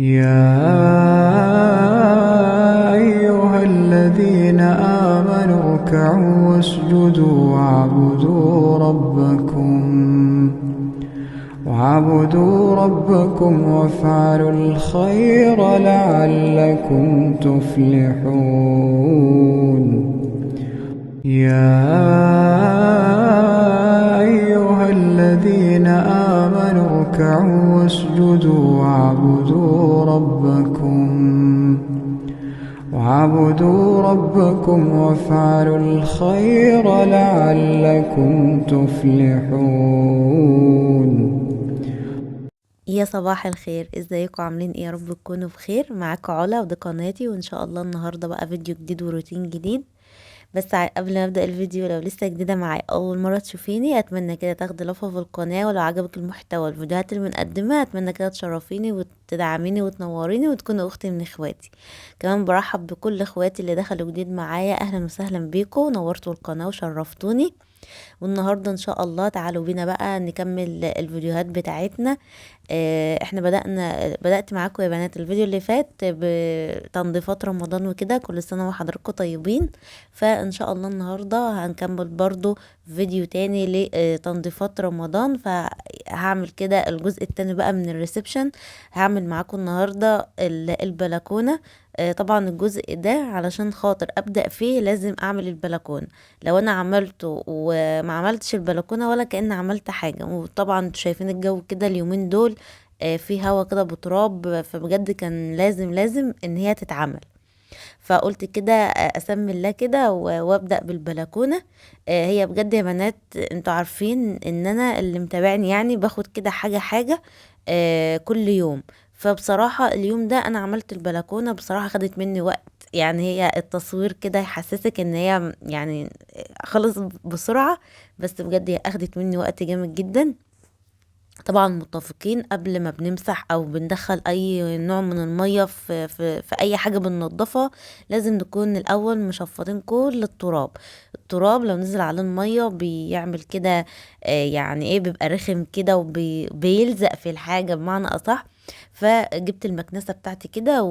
يا أيها الذين آمنوا اركعوا واسجدوا واعبدوا ربكم وافعلوا الخير لعلكم تفلحون. يا أيها الذين آمنوا اركعوا واسجدوا واعبدوا ربكم وافعلوا الخير لعلكم تفلحون. يا صباح الخير، ازيكم؟ عاملين ايه؟ يا رب تكونوا بخير. معاكم علا ودي قناتي، وان شاء الله النهارده بقى فيديو جديد وروتين جديد. بس قبل ما ابدا الفيديو، لو لسه جديده معايا اول مره تشوفيني، اتمنى كده تاخدي لفه في القناه، ولو عجبك المحتوى الفيديوهات اللي بنقدمها اتمنى كده تشرفيني وتدعميني وتنوريني وتكوني اختي من اخواتي. كمان برحب بكل اخواتي اللي دخلوا جديد معايا، اهلا وسهلا بيكم، نورتوا القناه وشرفتوني. والنهارده ان شاء الله تعالوا بينا بقى نكمل الفيديوهات بتاعتنا. احنا بدأت معاكم يا بنات الفيديو اللي فات بتنظيفات رمضان وكده، كل سنة وحضراتكم طيبين. فان شاء الله النهاردة هنكمل برضو فيديو تاني لتنظيفات رمضان، فهعمل كده الجزء التاني بقى من الريسبشن. هعمل معاكم النهاردة البلكونة. طبعا الجزء ده علشان خاطر ابدأ فيه لازم اعمل البلكونة. لو انا عملته وما عملتش البلكونة ولا كأن عملت حاجة. وطبعا انتوا شايفين الجو كده اليومين دول، في هوا كده بتراب، فبجد كان لازم ان هي تتعمل. فقلت كده اسمي الله كده وابدا بالبلكونه. هي بجد يا بنات، انتوا عارفين ان انا اللي متابعني يعني باخد كده حاجه حاجه كل يوم. فبصراحه اليوم ده انا عملت البلكونه، بصراحه خدت مني وقت. يعني هي التصوير كده يحسسك ان هي يعني خلص بسرعه، بس بجد هي اخدت مني وقت جامد جدا. طبعا متفقين قبل ما بنمسح او بندخل اي نوع من المية في اي حاجة بننضفها، لازم نكون الاول مشفطين كل التراب لو نزل عليه المية بيعمل كده. يعني ايه، بيبقى رخم كده وبيلزق في الحاجة بمعنى اصح. فجبت المكنسة بتاعتي كده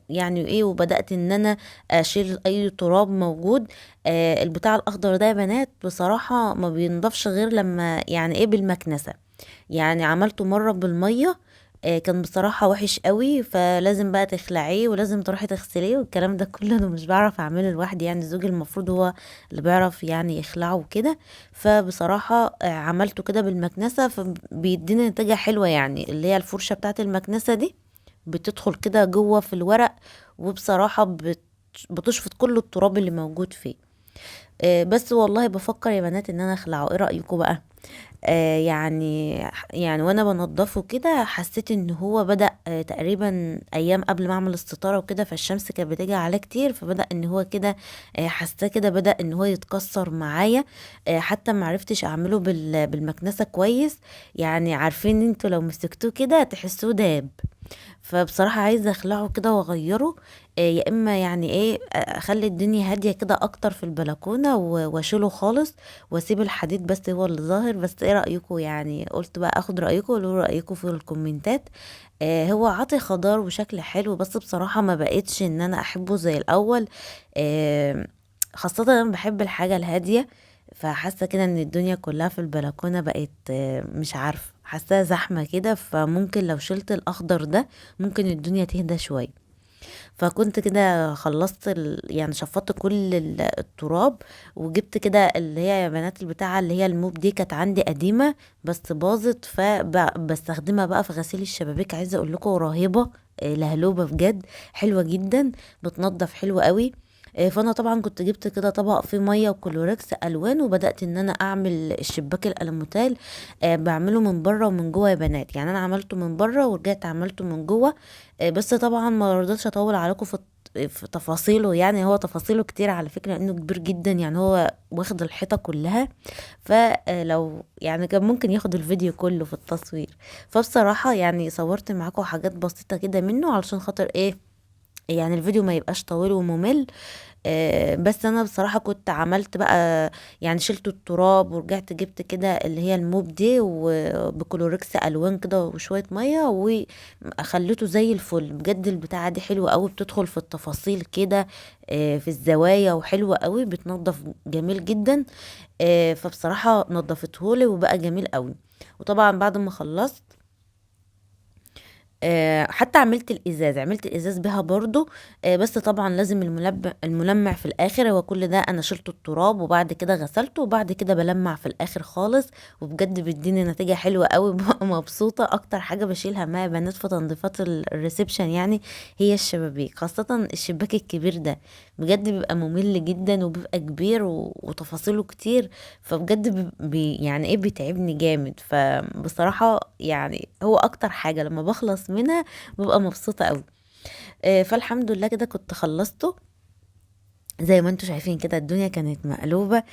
ويعني ايه، وبدأت ان انا اشيل اي تراب موجود. البتاع الاخضر ده يا بنات بصراحة ما بينضفش غير لما يعني ايه بالمكنسة. يعني عملته مرة بالمية، كان بصراحة وحش قوي، فلازم بقى تخلعيه ولازم تروحي تغسليه والكلام ده كله. انا مش بعرف اعمله لوحدي، يعني زوجي المفروض هو اللي بيعرف يعني يخلعه وكده. فبصراحة عملته كده بالمكنسة، فبيديني نتيجة حلوة، يعني اللي هي الفرشة بتاعت المكنسة دي بتدخل كده جوه في الورق، وبصراحة بتشفط كل التراب اللي موجود فيه. بس والله بفكر يا بنات ان انا اخلعه، ايه رأيكم بقى؟ يعني وانا بنضفه كده حسيت ان هو بدأ تقريبا ايام قبل ما اعمل الستارة وكده، فالشمس كانت بتيجي عليه كتير، فبدأ ان هو كده حاساه كده بدأ ان هو يتكسر معايا. حتى ما عرفتش اعمله بالمكنسة كويس. يعني عارفين انتوا لو مسكتوه كده تحسوه داب. فبصراحة عايزة اخلعه كده واغيره. يا اما يعني ايه، اخلي الدنيا هادية كده اكتر في البلكونة واشيله خالص واسيب الحديد بس هو اللي ظاهر. بس ايه رأيكم؟ يعني قلت بقى اخد رأيكم، قولوا رأيكم في الكومنتات. هو عاطي خضار وشكل حلو، بس بصراحة ما بقيتش ان انا احبه زي الاول. آه خاصة انا بحب الحاجة الهادية. فحاسة كده ان الدنيا كلها في البلكونة بقت مش عارفة، حاساها زحمة كده، فممكن لو شلت الاخضر ده ممكن الدنيا تهدى شوية. فكنت كده خلصت يعني شفطت كل التراب، وجبت كده اللي هي يا بنات البتاعة اللي هي الموب دي، كانت عندي قديمة بس باظت، فبستخدمها بقى في غسيل الشبابيك. عايزة اقول لكم رهيبة، لهلوبة بجد، حلوة جدا، بتنضف حلوة قوي. فانا طبعا كنت جبت كده طبق فيه ميه وكلوركس الوان، وبدات ان انا اعمل الشباك الالموتال. بعمله من بره ومن جوه يا بنات، يعني انا عملته من بره ورجعت عملته من جوه. بس طبعا ما رضيتش اطول عليكم في تفاصيله، يعني هو تفاصيله كتير على فكرة لانه كبير جدا، يعني هو واخد الحيطة كلها. فلو يعني كان ممكن ياخد الفيديو كله في التصوير. فبصراحة يعني صورت معاكم حاجات بسيطة كده منه علشان خاطر ايه، يعني الفيديو ما يبقاش طويل وممل. بس انا بصراحة كنت عملت بقى، يعني شلت التراب ورجعت جبت كده اللي هي الموب دي وبكلوركس الوان كده وشوية مية وخليته زي الفل. بجد البتاعة دي حلوة قوي، بتدخل في التفاصيل كده في الزوايا، وحلوة قوي بتنظف جميل جدا. فبصراحة نظفتهولي وبقى جميل قوي. وطبعا بعد ما خلصت حتى عملت الازاز بها برضو. بس طبعا لازم الملمع في الاخر. هو كل ده انا شلت التراب وبعد كده غسلته وبعد كده بلمع في الاخر خالص، وبجد بيديني نتيجة حلوة قوي. ببقى مبسوطة. اكتر حاجة بشيلها مع بنات في تنظيفات الريسبشن يعني هي الشبابيك، خاصة الشباك الكبير ده. بجد بيبقى ممل جدا وبيبقى كبير وتفاصيله كتير. فبجد يعني ايه بيتعبني جامد. فبصراحة يعني هو اكتر حاجة لما بخلص منها ببقى مبسوطة قوي. فالحمد لله كده كنت خلصته. زي ما انتوا شايفين كده الدنيا كانت مقلوبة.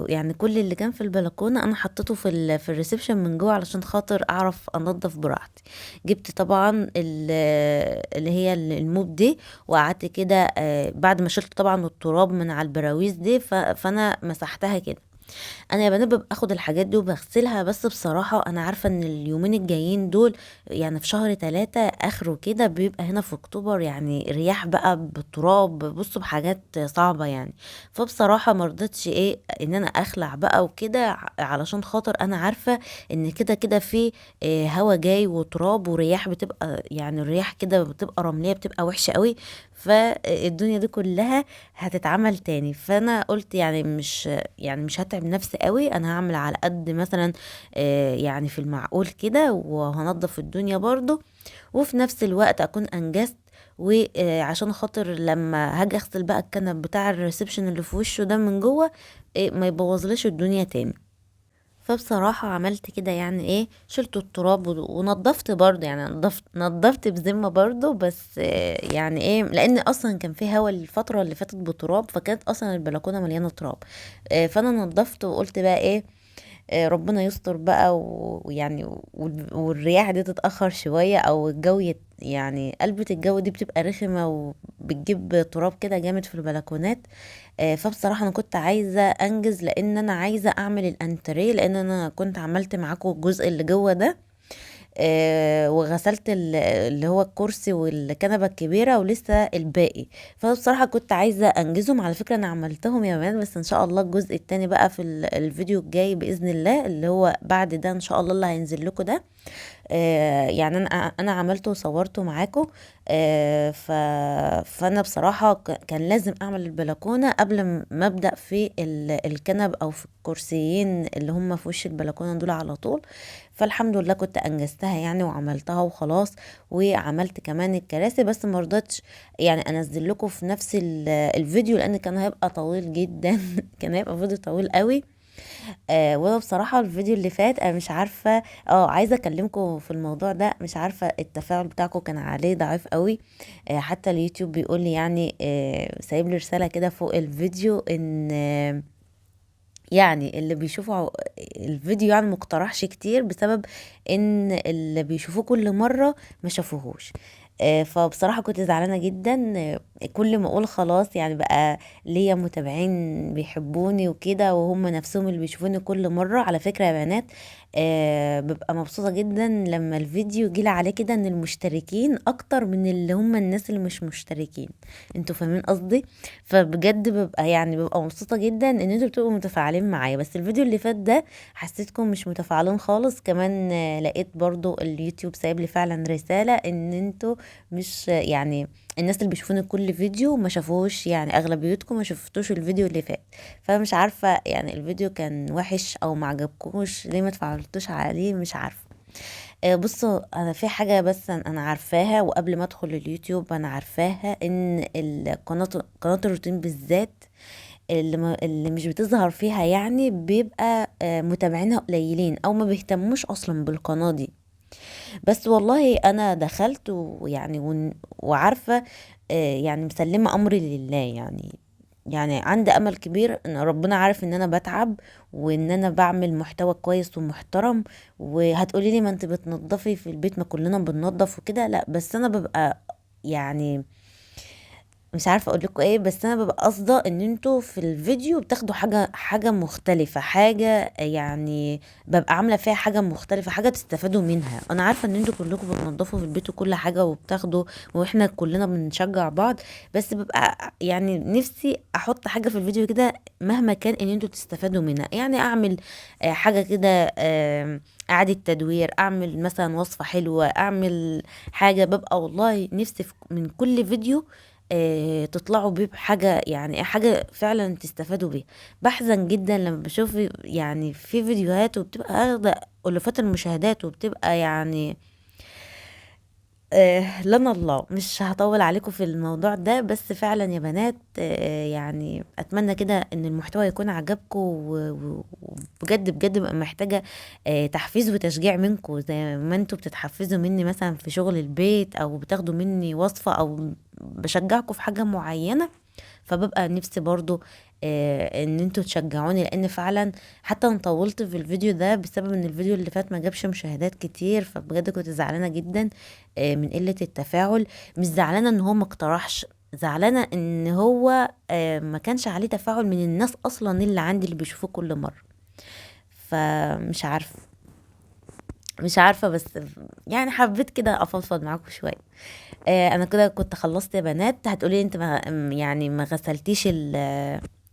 يعني كل اللي كان في البلكونة انا حطيته في الريسبشن من جوه علشان خاطر اعرف انضف براحتي. جبت طبعا اللي هي الموب دي، وقعدت كده بعد ما شلت طبعا التراب من على البراويز دي فانا مسحتها كده. انا يا بنات ببقى اخد الحاجات دي وبغسلها، بس بصراحة انا عارفة ان اليومين الجايين دول يعني في شهر 3 اخره كده بيبقى هنا في اكتوبر يعني رياح بقى بالتراب، بصوا بحاجات صعبة يعني. فبصراحة مرضتش ايه ان انا اخلع بقى وكده، علشان خاطر انا عارفة ان كده كده في هوا جاي وتراب ورياح، بتبقى يعني الرياح كده بتبقى رملية، بتبقى وحشة قوي. فالدنيا دي كلها هتتعمل تاني. فانا قلت يعني مش هتعب نفسي قوي، انا هعمل على قد مثلا يعني في المعقول كده، وهنضف الدنيا برضو وفي نفس الوقت اكون انجزت. وعشان خاطر لما هاجي اغسل بقى الكنب بتاع الريسبشن اللي في وشه ده من جوه ما يبوظليش الدنيا تاني. فبصراحة عملت كده يعني ايه، شلت التراب ونضفت برضه، يعني نضفت بذمة برضه. بس يعني ايه، لان اصلا كان في هوا الفترة اللي فاتت بتراب، فكانت اصلا البلكونة مليانة تراب. فانا نضفت وقلت بقى ايه، ربنا يستر بقى ويعني والرياح دي تتأخر شوية او الجو يعني قلبة الجو دي بتبقى رخمة وبتجيب تراب كده جامد في البلكونات. فبصراحة انا كنت عايزة انجز، لان انا عايزة اعمل الانتريه، لان انا كنت عملت معاكم الجزء اللي جوه ده. وغسلت اللي هو الكرسي والكنبة الكبيرة ولسه الباقي. فانا بصراحة كنت عايزة انجزهم. على فكرة انا عملتهم يا بنات، بس ان شاء الله الجزء التاني بقى في الفيديو الجاي بإذن الله، اللي هو بعد ده ان شاء الله اللي هينزل لكم ده. يعني انا عملته وصورته معاكم. فانا بصراحه كان لازم اعمل البلكونه قبل ما ابدا في الكنب او في الكرسيين اللي هم في وش البلكونه دول على طول. فالحمد لله كنت انجزتها يعني وعملتها وخلاص. وعملت كمان الكراسي، بس مرضتش يعني انزل لكم في نفس الفيديو، لان كان هيبقى طويل جدا. كان هيبقى فيديو طويل قوي. وانا بصراحة الفيديو اللي فات انا مش عارفة، عايزة اكلمكم في الموضوع ده. مش عارفة التفاعل بتاعكم كان عليه ضعيف قوي. حتى اليوتيوب بيقول لي يعني سايب لي رسالة كده فوق الفيديو ان يعني اللي بيشوفوا الفيديو يعني مقترحش كتير، بسبب ان اللي بيشوفوه كل مرة ما شافوهوش. فبصراحة كنت زعلانة جدا. كل ما اقول خلاص يعني بقى ليا متابعين بيحبوني وكده، وهم نفسهم اللي بيشوفوني كل مرة. على فكرة يا بنات ببقى مبسوطة جدا لما الفيديو يجيلي عليه كده ان المشتركين اكتر من اللي هم الناس اللي مش مشتركين. انتوا فاهمين قصدي؟ فبجد ببقى مبسوطة جدا ان انتوا بتبقوا متفاعلين معايا. بس الفيديو اللي فات ده حسيتكم مش متفاعلين خالص. كمان لقيت برضو اليوتيوب سايب لي فعلا رسالة ان انتوا مش يعني الناس اللي بيشوفوني كل فيديو ما شافوش، يعني اغلبيتكم ما شفتوش الفيديو اللي فات. فمش عارفة يعني الفيديو كان وحش او ما عجبكوش ليه ما تفاعلتوش عليه، مش عارفة. بصوا انا في حاجه بس انا عارفاها، وقبل ما ادخل اليوتيوب انا عارفاها ان قناه الروتين بالذات اللي مش بتظهر فيها يعني بيبقى متابعينها قليلين او ما بيهتموش اصلا بالقناه دي. بس والله انا دخلت ويعني وعارفه يعني مسلمه امري لله يعني. يعني عندي امل كبير ان ربنا عارف ان انا بتعب وان انا بعمل محتوى كويس ومحترم. وهتقولي لي ما انت بتنظفي في البيت، ما كلنا بننظف وكده. لا بس انا ببقى يعني مش عارفه اقول لكم ايه، بس انا ببقى قاصده ان انتوا في الفيديو بتاخدوا حاجه مختلفه، حاجه يعني ببقى عامله فيها حاجه مختلفه، حاجه تستفادوا منها. انا عارفه ان انتوا كلكم بتنضفوا في البيت وكل حاجه وبتاخدوا، واحنا كلنا بنشجع بعض، بس ببقى يعني نفسي احط حاجه في الفيديو كده مهما كان ان انتوا تستفادوا منها. يعني اعمل حاجه كده، اعاده تدوير، اعمل مثلا وصفه حلوه، اعمل حاجه. ببقى والله نفسي من كل فيديو تطلعوا بيه بحاجة، يعني حاجة فعلا تستفادوا بيها. بحزن جدا لما بشوف يعني في فيديوهات وبتبقى اخدة ألوفات المشاهدات، وبتبقى يعني لنا الله. مش هطول عليكم في الموضوع ده، بس فعلا يا بنات يعني اتمنى كده ان المحتوى يكون عجبكم، وبجد بجد بقى محتاجة تحفيز وتشجيع منكم، زي ما انتوا بتتحفزوا مني مثلا في شغل البيت، او بتاخدوا مني وصفة، او بشجعكم في حاجة معينة. فببقى نفسي برضو ان انتوا تشجعوني، لان فعلا حتى انا طولت في الفيديو ده بسبب ان الفيديو اللي فات ما جابش مشاهدات كتير، فبجد كنت زعلانة جدا من قلة التفاعل. مش زعلانة ان هو ما اقترحش، زعلانة ان هو ما كانش عليه تفاعل من الناس اصلا اللي عندي اللي بيشوفوه كل مرة. فمش عارفة، مش عارفة، بس يعني حبيت كده افضفض معاكم شوية. انا كده كنت خلصت يا بنات. هتقولي انت يعني ما غسلتيش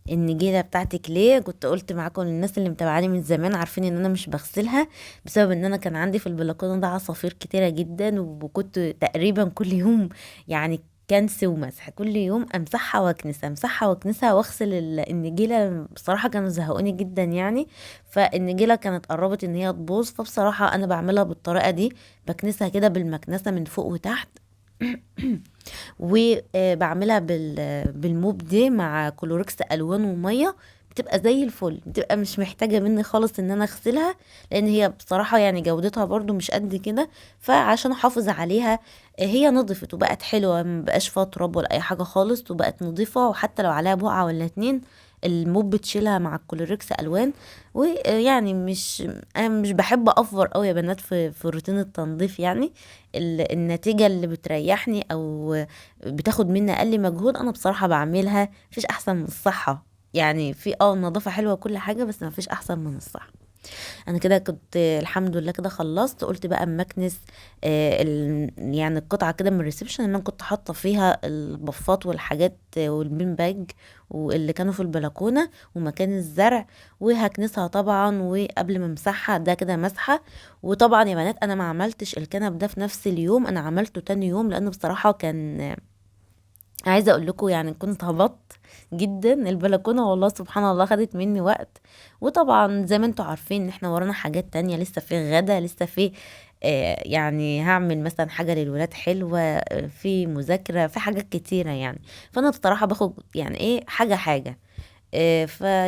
النجيله بتاعتك ليه؟ كنت قلت معاكم الناس اللي متابعاني من زمان عارفين ان انا مش بغسلها، بسبب ان انا كان عندي في البلكونه ده عصافير كتيره جدا، وكنت تقريبا كل يوم يعني كنس ومسح، كل يوم امسحها واكنسها، امسحها واكنسها واغسل النجيله. بصراحه كانوا زهقوني جدا يعني، فالنجيله كانت قربت ان هي تبوظ. فبصراحه انا بعملها بالطريقه دي، بكنسها كده بالمكنسه من فوق وتحت وبعملها بالموب دي مع كلوركس الوان وميه، بتبقى زي الفل، بتبقى مش محتاجه مني خالص ان انا اغسلها، لان هي بصراحه يعني جودتها برضو مش قد كده. فعشان احافظ عليها هي نضفت وبقت حلوه، مبقاش فيها تراب ولا اي حاجه خالص، وبقت نضيفه. وحتى لو عليها بقعه ولا اتنين الموب بتشيلها مع الكلوركس الوان. ويعني انا مش بحب افور قوي يا بنات في روتين التنظيف يعني. النتيجه اللي بتريحني او بتاخد مني اقل مجهود انا بصراحه بعملها. مفيش احسن من الصحه، يعني في النظافه حلوه كل حاجه، بس مفيش احسن من الصحه. انا كده كنت الحمد لله كده خلصت. قلت بقى اما اكنس يعني القطعه كده من الريسبشن اللي انا كنت حاطه فيها البفات والحاجات والبين باج واللي كانوا في البلكونه ومكان الزرع، وهكنسها طبعا. وقبل ما امسحها ده كده مسحه. وطبعا يا بنات انا ما عملتش الكنب ده في نفس اليوم، انا عملته تاني يوم، لانه بصراحه كان عايزه اقول لكم يعني كنت هبطت جدا. البلكونه والله سبحان الله خدت مني وقت. وطبعا زي ما انتوا عارفين ان احنا ورانا حاجات تانية، لسه في غدا، لسه في يعني هعمل مثلا حاجه للولاد حلوه، في مذاكره، في حاجات كتيره يعني. فانا بصراحه باخد يعني ايه حاجه حاجه.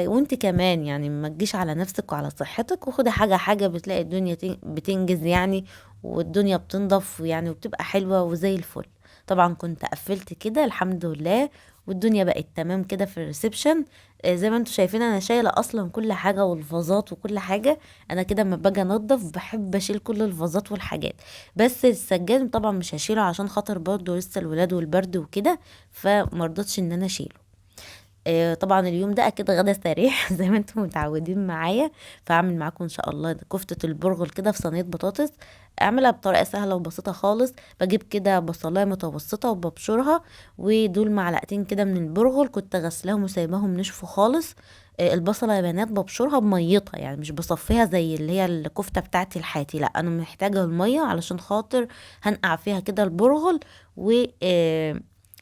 وانت كمان يعني ما تجيش على نفسك وعلى صحتك، وخدي حاجه حاجه، بتلاقي الدنيا بتنجز يعني، والدنيا بتنضف يعني، وبتبقى حلوه وزي الفل. طبعا كنت قفلت كده الحمد لله، والدنيا بقت تمام كده في الريسبشن. زي ما انتوا شايفين انا شايله اصلا كل حاجه والفازات وكل حاجه. انا كده لما باجي انضف بحب اشيل كل الفازات والحاجات، بس السجاد طبعا مش هشيله عشان خاطر برضه لسه الولاد والبرد وكده، فمرضتش ان انا اشيله. طبعا اليوم ده اكيد غدا سريع زي ما انتم متعودين معايا. فاعمل معاكم ان شاء الله كفتة البرغل كده في صينية بطاطس. اعملها بطريقة سهلة وبسيطة خالص. بجيب كده بصلاية متوسطة وببشرها، ودول معلقتين كده من البرغل كنت غسلاهم وسايباهم نشفوا خالص. البصلة يا بنات ببشرها بميتها، يعني مش بصفيها زي اللي هي الكفتة بتاعتي الحاتي، لا انا محتاجة المية علشان خاطر هنقع فيها كده البرغل. و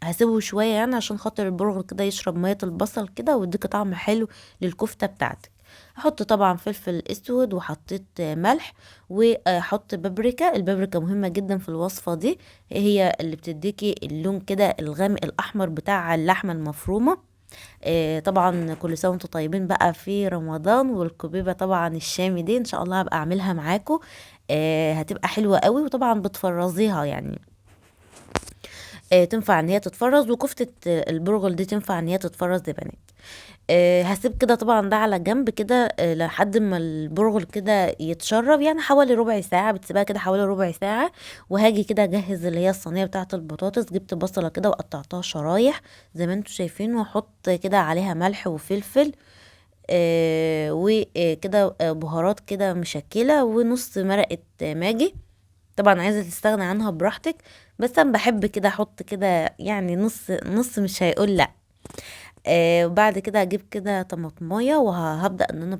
هسيبه شوية يعني عشان خاطر البرغل كده يشرب مية البصل كده ويديك طعم حلو للكفتة بتاعتك. هحط طبعا فلفل اسود، وحطيت ملح، وحط بابريكا. البابريكا مهمة جدا في الوصفة دي، هي اللي بتديكي اللون كده الغامق الاحمر بتاع اللحمة المفرومة. طبعا كل سنة وانتم طيبين بقى في رمضان، والكبيبة طبعا الشامي دي ان شاء الله هبقى اعملها معاكم. هتبقى حلوة قوي، وطبعا بتفرزيها يعني تنفع ان هي تتفرز، وكفتة البرغل دي تنفع ان هي تتفرز يا بنات. هسيب كده طبعا ده على جنب كده لحد ما البرغل كده يتشرب، يعني حوالي ربع ساعة، بتسيبها كده حوالي ربع ساعة. وهاجي كده اجهز اللي هي الصينية بتاعة البطاطس. جبت بصلة كده وقطعتها شرايح زي ما انتوا شايفين، واحط كده عليها ملح وفلفل وكده بهارات كده مشكلة، ونص مرقة ماجي. طبعا عايزة تستغنى عنها براحتك، بس انا بحب كده احط كده يعني نص نص، مش هيقول لا. وبعد كده اجيب كده طماطمايه وهبدأ ان انا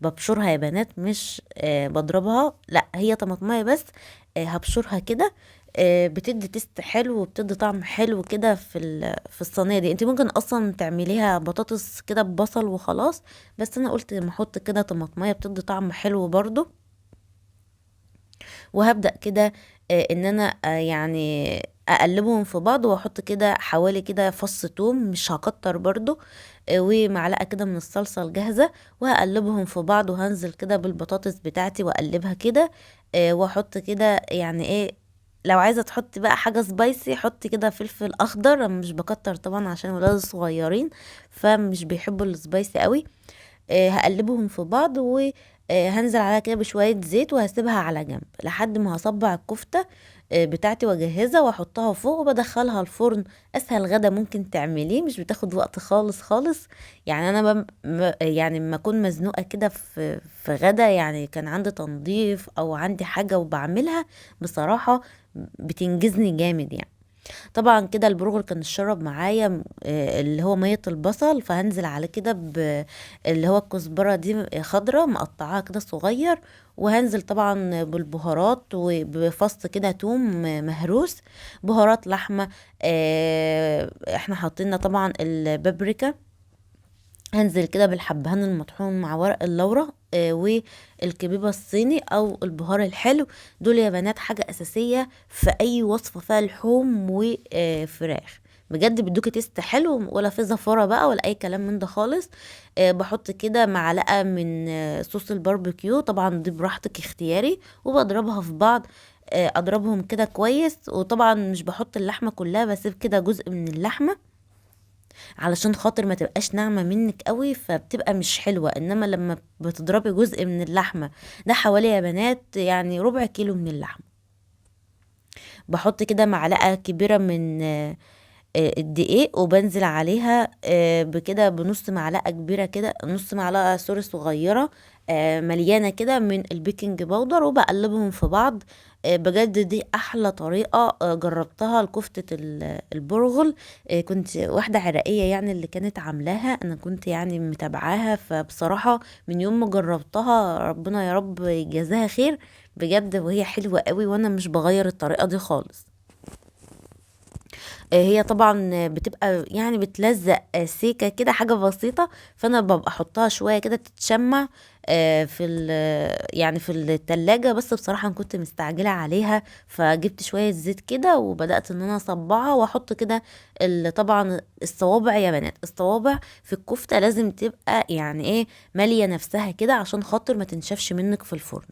ببشرها يا بنات، مش بضربها، لا هي طماطمايه بس. هبشرها كده. بتدي تيست حلو وبتدي طعم حلو كده في الصينيه دي. انت ممكن اصلا تعمليها بطاطس كده ببصل وخلاص، بس انا قلت ما احط كده طماطمايه بتدي طعم حلو برضو. وهبدأ كده ان انا يعني اقلبهم في بعض، واحط كده حوالي كده فص توم، مش هكتر برضو. ومعلقة كده من الصلصة الجاهزة، وهقلبهم في بعض، وهنزل كده بالبطاطس بتاعتي واقلبها كده. واحط كده يعني ايه، لو عايزة تحطي بقى حاجة سبايسي حطي كده فلفل اخضر. أنا مش بكتر طبعا عشان ولاد صغيرين فمش بيحبوا السبايسي قوي. هقلبهم في بعض، وهنزل عليها كده بشوية زيت، وهسيبها على جنب لحد ما هصبع الكفتة بتاعتي واجهزها واحطها فوق وبدخلها الفرن. اسهل غدا ممكن تعمليه، مش بتاخد وقت خالص خالص. يعني انا يعني لما اكون مزنوقة كده في غدا، يعني كان عندي تنظيف او عندي حاجة وبعملها، بصراحة بتنجزني جامد يعني. طبعا كده البرغل كان اتشرب معايا اللي هو مية البصل، فهنزل على كده اللي هو الكزبرة دي خضرة مقطعاها كده صغير. وهنزل طبعا بالبهارات وبفص كده توم مهروس، بهارات لحمة. احنا حاطين طبعا البابريكا. هنزل كده بالحبهان المطحون مع ورق اللورة والكبيبة الصيني او البهار الحلو. دول يا بنات حاجة اساسية في اي وصفة فيها لحوم وفراخ، بجد بيدوكي تيست حلو، ولا في زفارة بقى ولا اي كلام من ده خالص. بحط كده معلقة من صوص الباربيكيو، طبعا دي براحتك اختياري، وبضربها في بعض. اضربهم كده كويس. وطبعا مش بحط اللحمة كلها، بسيب كده جزء من اللحمة علشان خاطر ما تبقاش ناعمة منك قوي، فبتبقى مش حلوة. انما لما بتضربي جزء من اللحمة، ده حوالي يا بنات يعني ربع كيلو من اللحمة، بحط كده معلقة كبيرة من الدقيق، وبنزل عليها بكده بنص معلقة كبيرة كده، نص معلقة سوري صغيرة مليانة كده من البيكنج باودر، وبقلبهم في بعض. بجد دي احلى طريقة جربتها لكفتة البرغل. كنت واحدة عراقية يعني اللي كانت عاملاها، انا كنت يعني متابعاها، فبصراحة من يوم ما جربتها ربنا يا رب يجازاها خير بجد، وهي حلوة قوي، وانا مش بغير الطريقة دي خالص. هي طبعا بتبقى يعني بتلزق سيكة كده حاجة بسيطة، فانا ببقى احطها شوية كده تتشمع يعني في التلاجة. بس بصراحة أنا كنت مستعجلة عليها، فجبت شوية زيت كده وبدأت ان انا اصبعها واحط كده طبعا الصوابع يا بنات، الصوابع في الكفتة لازم تبقى يعني ايه مالية نفسها كده، عشان خاطر ما تنشفش منك في الفرن.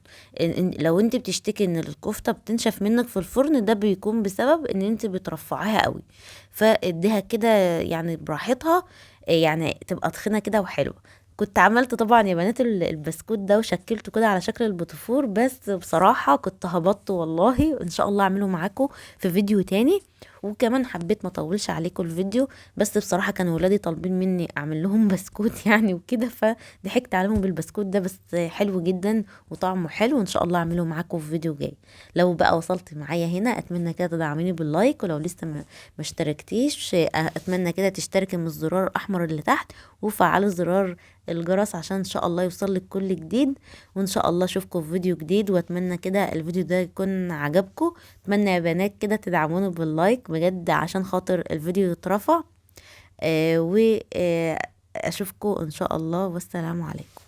لو انت بتشتكي ان الكفتة بتنشف منك في الفرن، ده بيكون بسبب ان انت بترفعيها قوي. فاديها كده يعني براحتها، يعني تبقى تخينة كده وحلوة. كنت عملت طبعا يا بنات البسكوت ده وشكلته كده على شكل البوتفور، بس بصراحة كنت هبطت والله. ان شاء الله اعمله معاكم في فيديو تاني. وكمان حبيت ما اطولش عليكم الفيديو، بس بصراحة كانوا ولادي طالبين مني اعمل لهم بسكوت يعني وكده، فضحكت عليهم بالبسكوت ده، بس حلو جدا وطعمه حلو، وان شاء الله اعمله معاكم في فيديو جاي. لو بقى وصلت معايا هنا اتمنى كده تدعميني باللايك، ولو لسه ما اشتركتيش اتمنى كده تشتركي من الزرار الاحمر اللي تحت، وفعلوا زرار الجرس عشان ان شاء الله يوصل لك كل جديد. وان شاء الله اشوفكم في فيديو جديد، واتمنى كده الفيديو ده يكون عجبكم. اتمنى يا بنات كده تدعموني باللايك بجد عشان خاطر الفيديو يترفع. واشوفكم ان شاء الله، والسلام عليكم.